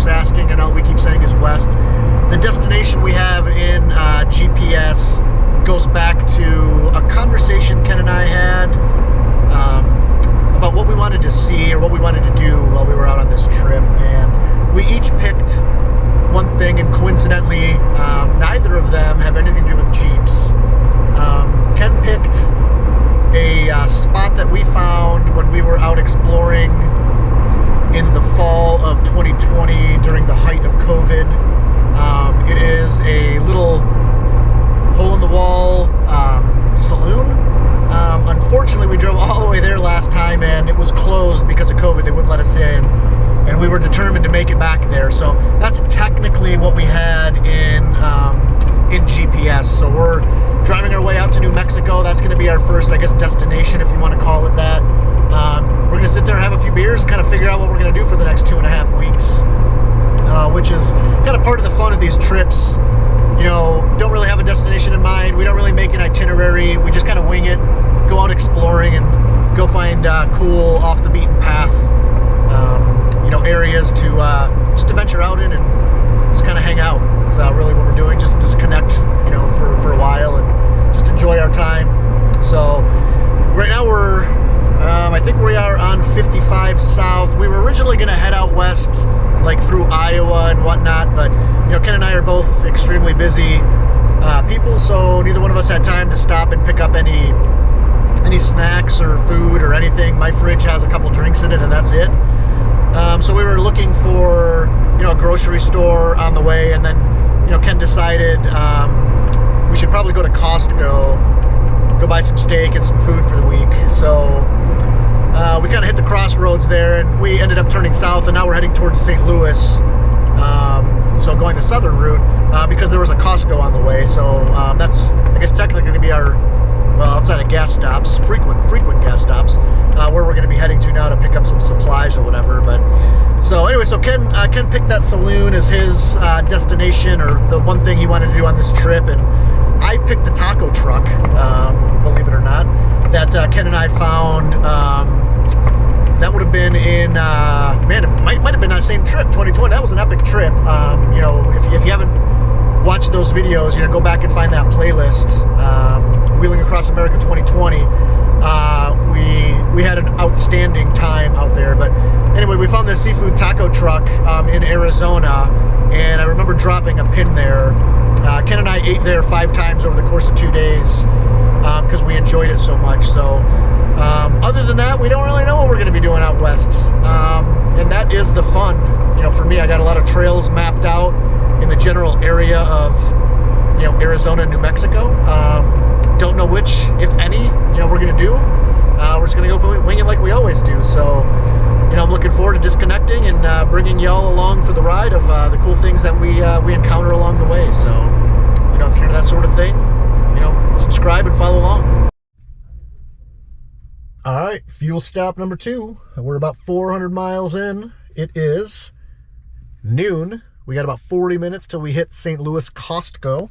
keeps asking, and all we keep saying is west. The destination we have in GPS goes back to a conversation Ken and I had about what we wanted to see or what we wanted to do while we were out on this trip, and we each picked one thing, and coincidentally, neither of them have anything to do with Jeeps. Ken picked a spot that we found when we were out exploring in the fall of 2020 during the height of COVID. It is a little hole-in-the-wall saloon. Unfortunately, we drove all the way there last time, and it was closed because of COVID. They wouldn't let us in, and we were determined to make it back there. So that's technically what we had in GPS. So we're driving our way out to New Mexico. That's going to be our first, I guess, destination, if you want to call it that. We're going to sit there, have a few beers, kind of figure out what we're going to do for the next 2.5 weeks, which is kind of part of the fun of these trips. You know, don't really have a destination in mind. We don't really make an itinerary. We just kind of wing it, go out exploring, and go find cool, off the beaten path, areas to just to venture out in and just kind of hang out. It's really what we're doing. Just disconnect, for a while and just enjoy our time. So right now we're, I think we are on 55 South. We were originally going to head out west, like through Iowa and whatnot, but Ken and I are both extremely busy people, so neither one of us had time to stop and pick up any snacks or food or anything. My fridge has a couple drinks in it, and that's it. So we were looking for a grocery store on the way, and then Ken decided we should probably go to Costco, go buy some steak and some food for the week. So we kind of hit the crossroads there, and we ended up turning south, and now we're heading towards St. Louis. So going the southern route because there was a Costco on the way. So that's, I guess, technically going to be our, outside of gas stops, frequent gas stops, where we're going to be heading to now to pick up some supplies or whatever. But so anyway, so Ken picked that saloon as his destination, or the one thing he wanted to do on this trip, and I picked the taco truck, believe it or not, that Ken and I found. That would have been in, it might have been that same trip, 2020. That was an epic trip. If you haven't watched those videos, go back and find that playlist, Wheeling Across America 2020. We had an outstanding time out there. But anyway, we found this seafood taco truck in Arizona, and I remember dropping a pin there. Ken and I ate there 5 times over the course of 2 days because we enjoyed it so much. So other than that, we don't really know what we're going to be doing out west, and that is the fun. For me, I got a lot of trails mapped out in the general area of Arizona and New Mexico. Don't know which, if any, we're going to do. We're just going to go wing it like we always do. So I'm looking forward to disconnecting and bringing y'all along for the ride of the cool things that we encounter along the way. So if you're into that sort of thing, subscribe and follow along. All right, fuel stop number 2. We're about 400 miles in. It is noon. We got about 40 minutes till we hit St. Louis Costco.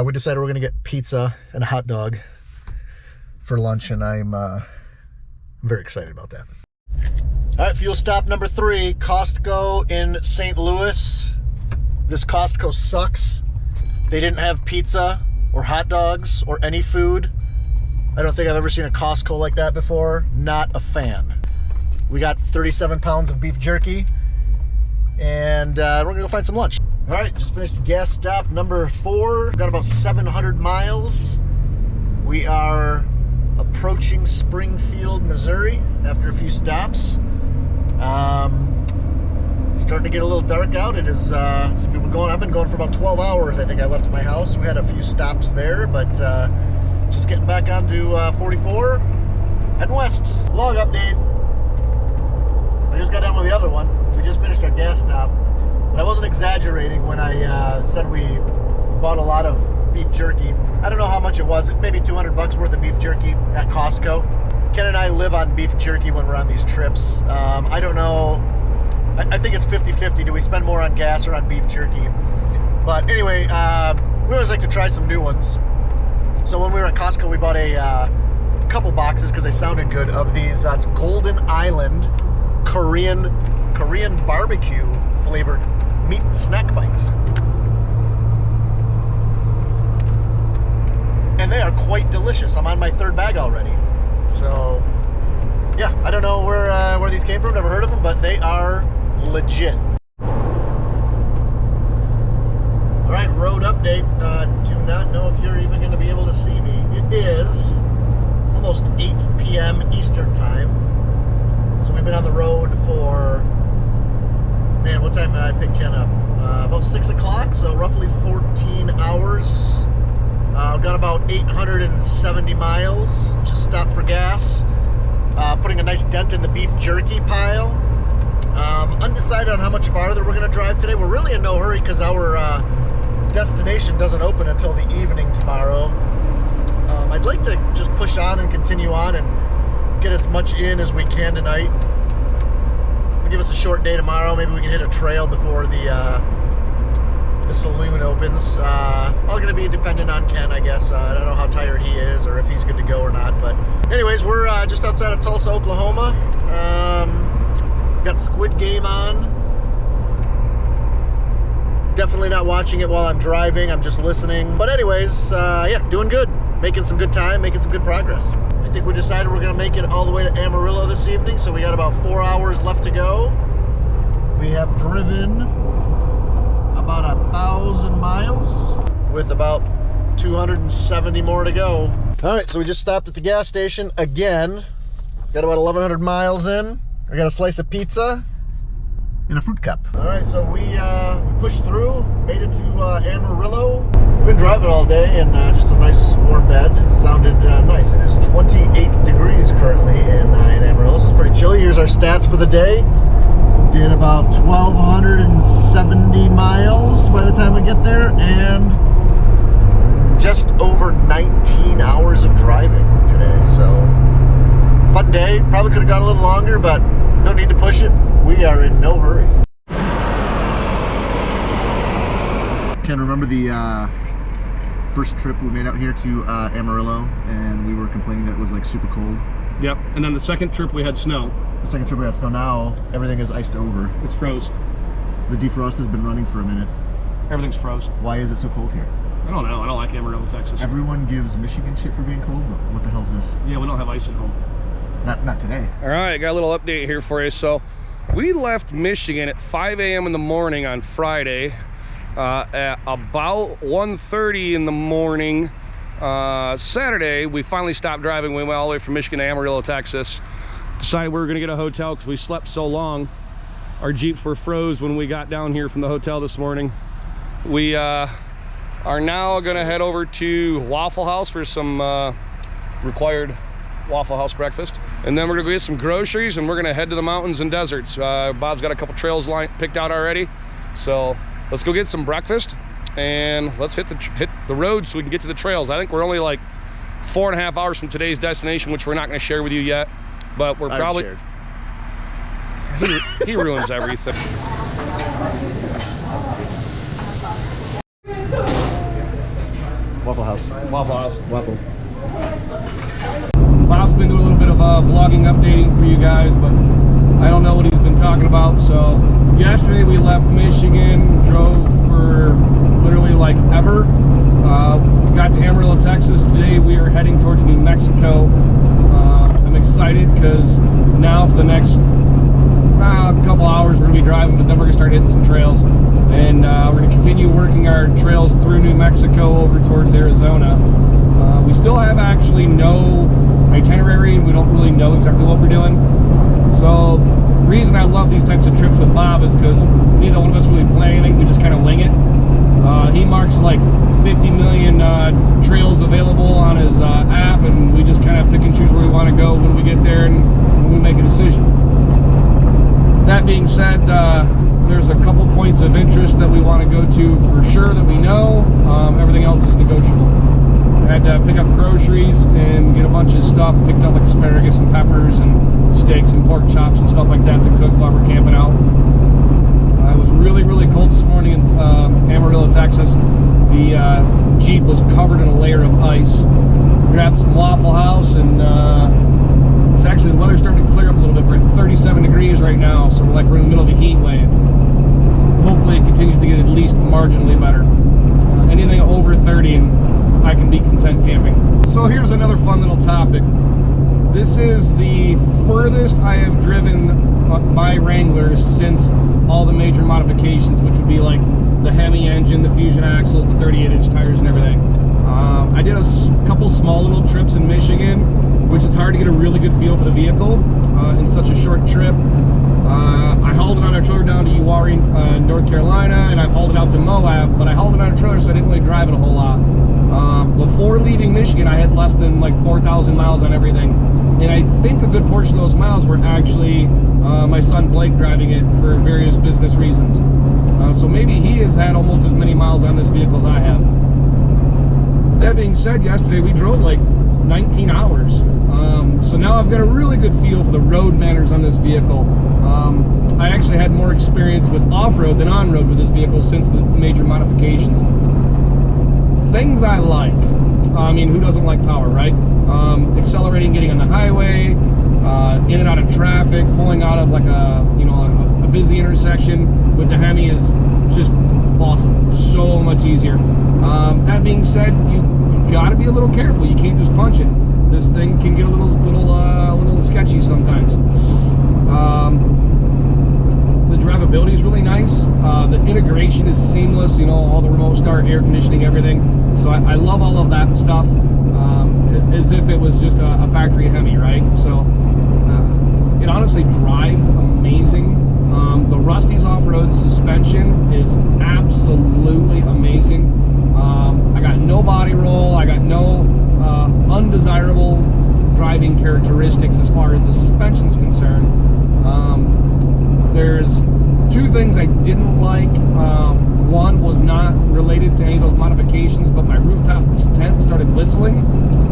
We decided we're going to get pizza and a hot dog for lunch, and I'm very excited about that. All right, fuel stop number 3, Costco in St. Louis. This Costco sucks. They didn't have pizza or hot dogs or any food. I don't think I've ever seen a Costco like that before. Not a fan. We got 37 pounds of beef jerky, and we're gonna go find some lunch. All right, just finished gas stop number 4. Got about 700 miles. We are approaching Springfield, Missouri after a few stops. Starting to get a little dark out. It is, I've been going for about 12 hours. I think I left my house. We had a few stops there, but just getting back onto 44, heading west. Vlog update. I just got done with the other one. We just finished our gas stop. But I wasn't exaggerating when I said we bought a lot of beef jerky. I don't know how much it was, maybe 200 bucks worth of beef jerky at Costco. Ken and I live on beef jerky when we're on these trips. I don't know, I think it's 50-50. Do we spend more on gas or on beef jerky? But anyway, we always like to try some new ones. So when we were at Costco, we bought a couple boxes because they sounded good of these. It's Golden Island Korean barbecue flavored meat snack bites. And they are quite delicious. I'm on my third bag already. So, yeah, I don't know where these came from. Never heard of them, but they are legit. All right, road update. Do not know if you're even going to be able to see me. It is almost 8 p.m. Eastern time. So we've been on the road for, man, what time did I pick Ken up? About 6 o'clock, so roughly 14 hours. Got about 870 miles. Just stopped for gas. Putting a nice dent in the beef jerky pile. Undecided on how much farther we're going to drive today. We're really in no hurry because our destination doesn't open until the evening tomorrow. I'd like to just push on and continue on and get as much in as we can tonight. We'll give us a short day tomorrow. Maybe we can hit a trail before the saloon opens. All going to be dependent on Ken, I guess. I don't know how tired he is or if he's good to go or not. But anyways, we're just outside of Tulsa, Oklahoma. Got Squid Game on. Definitely not watching it while I'm driving. I'm just listening. But anyways, yeah, doing good. Making some good time, making some good progress. I think we decided we're going to make it all the way to Amarillo this evening. So we got about 4 hours left to go. We have driven about 1,000 miles with about 270 more to go. All right, so we just stopped at the gas station again. Got about 1,100 miles in. I got a slice of pizza and a fruit cup. All right, so we pushed through, made it to Amarillo. We've been driving all day and just a nice warm bed. Sounded nice. It is 28 degrees currently in Amarillo, so it's pretty chilly. Here's our stats for the day. Did about 1,270 miles by the time we get there, and just over 19 hours of driving today. So, fun day. Probably could have gone a little longer, but no need to push it. We are in no hurry. Ken, remember the first trip we made out here to Amarillo, and we were complaining that it was like super cold? Yep, and then the second trip we had snow. The second trip we had snow. Now everything is iced over. It's froze. The defrost has been running for a minute. Everything's froze. Why is it so cold here? I don't know. I don't like Amarillo, Texas. Everyone gives Michigan shit for being cold, but what the hell's this? Yeah, we don't have ice at home. Not today. All right, got a little update here for you. So we left Michigan at 5 a.m. in the morning on Friday. At about 1:30 in the morning Saturday, we finally stopped driving. We went all the way from Michigan to Amarillo, Texas. Decided we were going to get a hotel because we slept so long. Our Jeeps were froze when we got down here from the hotel this morning. We are now going to head over to Waffle House for some required Waffle House breakfast. And then we're going to go get some groceries, and we're going to head to the mountains and deserts. Bob's got a couple trails picked out already. So let's go get some breakfast, and let's hit the road so we can get to the trails. I think we're only like 4.5 hours from today's destination, which we're not going to share with you yet. But we're probably... He ruins everything. Waffle House. Waffle House. Waffle. Bob's been doing a little bit of vlogging, updating for you guys, but I don't know what he's been talking about. So yesterday we left Michigan, drove for literally like ever. Got to Amarillo, Texas. Today we are heading towards New Mexico. I'm excited because now for the next couple hours we're going to be driving, but then we're going to start hitting some trails. And we're going to continue working our trails through New Mexico over towards Arizona. We still have actually no itinerary, and we don't really know exactly what we're doing. So the reason I love these types of trips with Bob is because neither one of us really plan anything. We just kind of wing it. He marks like 50 million trails available on his app, and we just kind of pick and choose where we want to go when we get there and when we make a decision. That being said, there's a couple points of interest that we want to go to for sure that we know. Everything else is negotiable. I had to pick up groceries and get a bunch of stuff. Picked up like asparagus and peppers and steaks and pork chops and stuff like that to cook while we're camping out. It was really, really cold this morning in Amarillo, Texas. The Jeep was covered in a layer of ice. Grabbed some Waffle House, and it's actually, the weather's starting to clear up a little bit. We're at 37 degrees right now, so we're in the middle of a heat wave. marginally better. Anything over 30, and I can be content camping. So here's another fun little topic. This is the furthest I have driven my Wrangler since all the major modifications, which would be like the Hemi engine, the Fusion axles, the 38-inch tires and everything. I did a couple small little trips in Michigan, which it's hard to get a really good feel for the vehicle in such a short trip. I hauled it on a trailer down to Uwharrie, North Carolina, and I've hauled it out to Moab, but I hauled it on a trailer, so I didn't really drive it a whole lot. Before leaving Michigan, I had less than like 4,000 miles on everything, and I think a good portion of those miles were actually my son Blake driving it for various business reasons. So maybe he has had almost as many miles on this vehicle as I have. That being said, yesterday we drove like 19 hours. So now I've got a really good feel for the road manners on this vehicle. I actually had more experience with off-road than on-road with this vehicle since the major modifications. Things I like. I mean, who doesn't like power, right? Accelerating, getting on the highway, in and out of traffic, pulling out of like a busy intersection with the Hemi is just awesome. So much easier. That being said, you gotta be a little careful. You can't just punch it. This thing can get a little sketchy sometimes. The drivability is really nice. The integration is seamless. You know, all the remote start, air conditioning, everything. So I love all of that stuff. As if it was just a factory Hemi, right? So it honestly drives amazing. The Rusty's off-road suspension is absolutely amazing. I got no body roll. I got no undesirable driving characteristics as far as the suspension's concerned. There's two things I didn't like. One was not related to any of those modifications, but my rooftop tent started whistling.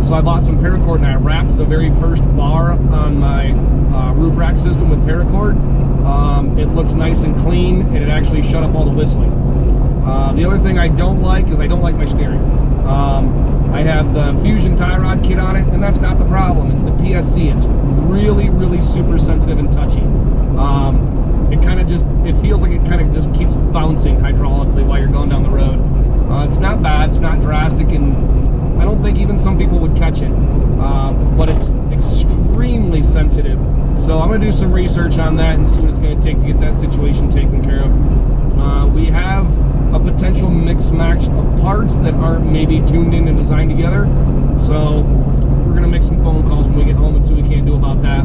So I bought some paracord and I wrapped the very first bar on my roof rack system with paracord. It looks nice and clean, and it actually shut up all the whistling. The other thing I don't like is I don't like my steering. I have the Fusion tie rod kit on it, and that's not the problem. It's the PSC. It's really, really super sensitive and touchy. It feels like it kind of just keeps bouncing hydraulically while you're going down the road. It's not bad, it's not drastic, and I don't think even some people would catch it. But it's extremely sensitive. So I'm going to do some research on that and see what it's going to take to get that situation taken care of. We have a potential mix match of parts that aren't maybe tuned in and designed together. So we're going to make some phone calls when we get home and see what we can do about that.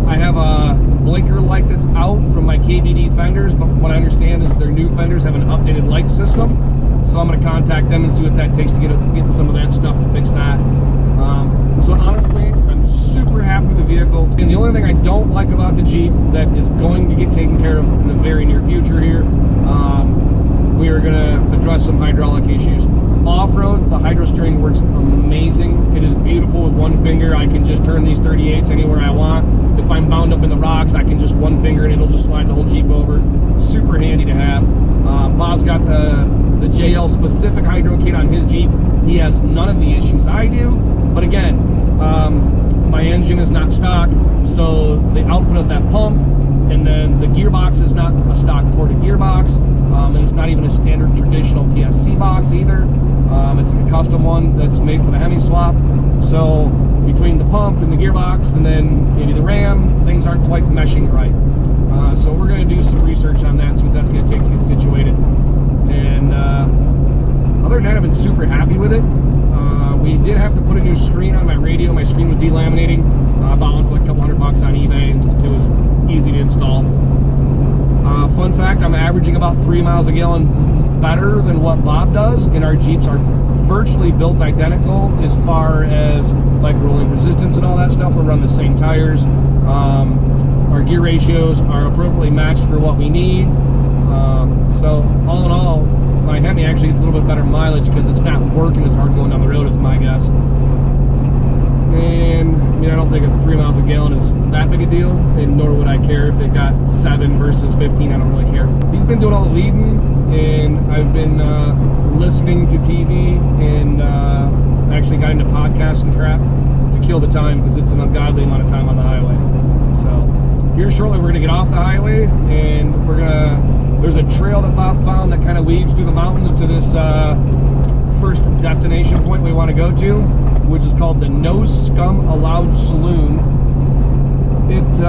I have a blinker light that's out from my KBD fenders, but from what I understand is their new fenders have an updated light system. So I'm going to contact them and see what that takes to get some of that stuff to fix that. So honestly, I'm super happy with the vehicle. And the only thing I don't like about the Jeep that is going to get taken care of in the very near future here, we are going to address some hydraulic issues. Off-road, the hydro steering works amazing. It is beautiful with one finger. I can just turn these 38s anywhere I want. If I'm bound up in the rocks, I can just one finger and it'll just slide the whole Jeep over. Super handy to have. Bob's got the JL specific hydro kit on his Jeep. He has none of the issues I do. But again, my engine is not stock, so the output of that pump, and then the gearbox is not a stock ported gearbox, and it's not even a standard traditional PSC box either. It's a custom one that's made for the Hemi swap. So between the pump and the gearbox and then maybe the RAM, things aren't quite meshing right. So we're going to do some research on that, see what that's going to take to get situated. And other than that, I've been super happy with it. We did have to put a new screen on my radio. My screen was delaminating. I bought one for like a couple $100 on eBay, and it was easy to install. Fun fact, I'm averaging about 3 miles a gallon better than what Bob does, and our Jeeps are virtually built identical as far as like rolling resistance and all that stuff. We run the same tires. Our gear ratios are appropriately matched for what we need. So all in all, my Hemi actually gets a little bit better mileage because it's not working as hard going down the road as my guess. And I mean, I don't think 3 miles a gallon is that big a deal, and nor would I care if it got 7 versus 15. I don't really care. He's been doing all the leading, and I've been listening to TV, and actually got into podcasts and crap to kill the time because it's an ungodly amount of time on the highway. So here shortly we're gonna get off the highway and we're gonna There's a trail that Bob found that kind of weaves through the mountains to this first destination point we want to go to, which is called the No Scum Allowed Saloon. It's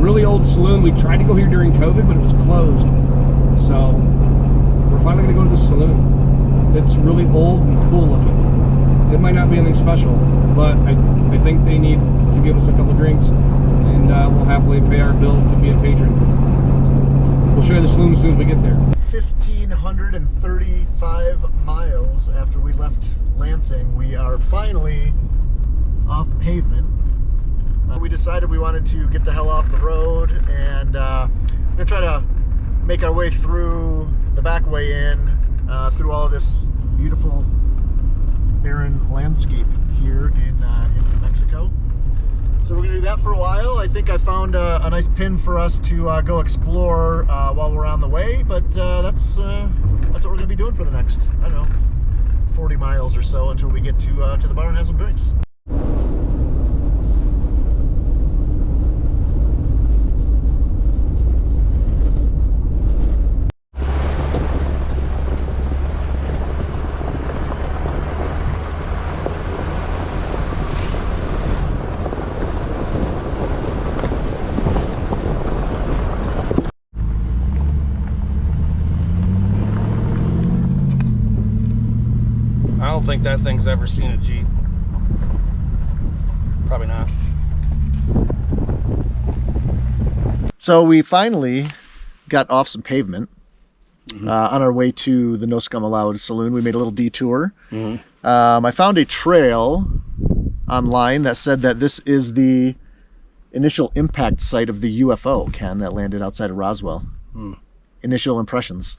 really old saloon. We tried to go here during COVID, but it was closed. So we're finally going to go to the saloon. It's really old and cool looking. It might not be anything special, but I think they need to give us a couple drinks, and we'll happily pay our bill to be a patron. So we'll show you the saloon as soon as we get there. 1,535 miles after we left Lansing, we are finally off pavement. We decided we wanted to get the hell off the road, and we're gonna try to make our way through the back way in, through all of this beautiful barren landscape here in New Mexico. So we're gonna do that for a while. I think I found a nice pin for us to go explore while we're on the way, but that's what we're gonna be doing for the next, I don't know, 40 miles or so until we get to the bar and have some drinks. I don't think that thing's ever seen a Jeep. Probably not. So we finally got off some pavement on our way to the No Scum Allowed Saloon. We made a little detour. I found a trail online that said that this is the initial impact site of the UFO, Ken, that landed outside of Roswell. Initial impressions.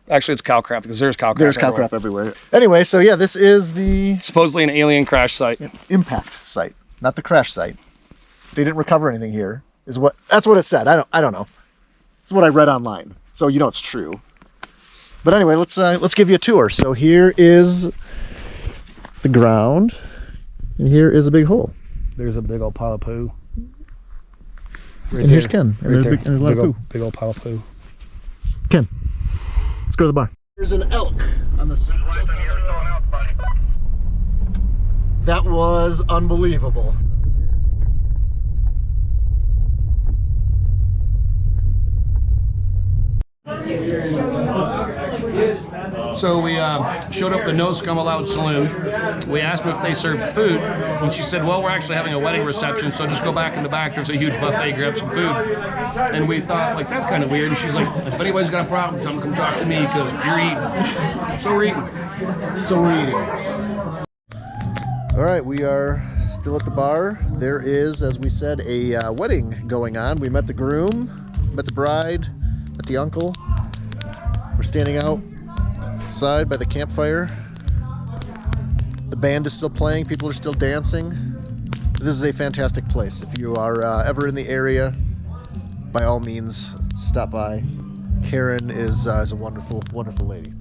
Actually, it's cow crap, because there's cow crap There's cow crap everywhere. Anyway, so yeah, this is the supposedly an alien crash site. impact site, not the crash site. They didn't recover anything here. That's what it said. I don't know. It's what I read online, so you know it's true. But anyway, let's give you a tour. So here is the ground, and here is a big hole. There's a big old pile of poo. Right, and here's Ken. And Right there's a lot of poo. Big old pile of poo. Ken, let's go to the bar. There's an elk on the side. That was unbelievable. So we showed up at the No Scum Allowed Saloon. We asked them if they served food, and she said, well, we're actually having a wedding reception, so just go back in the back. There's a huge buffet, grab some food. And we thought, like, that's kind of weird. And she's like, if anybody's got a problem, come talk to me, because you're eating. So we're eating. All right, we are still at the bar. There is, as we said, a wedding going on. We met the groom, met the bride, met the uncle. We're standing outside by the campfire. The band is still playing. People are still dancing. This is a fantastic place. If you are ever in the area, by all means, stop by. Karen is a wonderful, wonderful lady.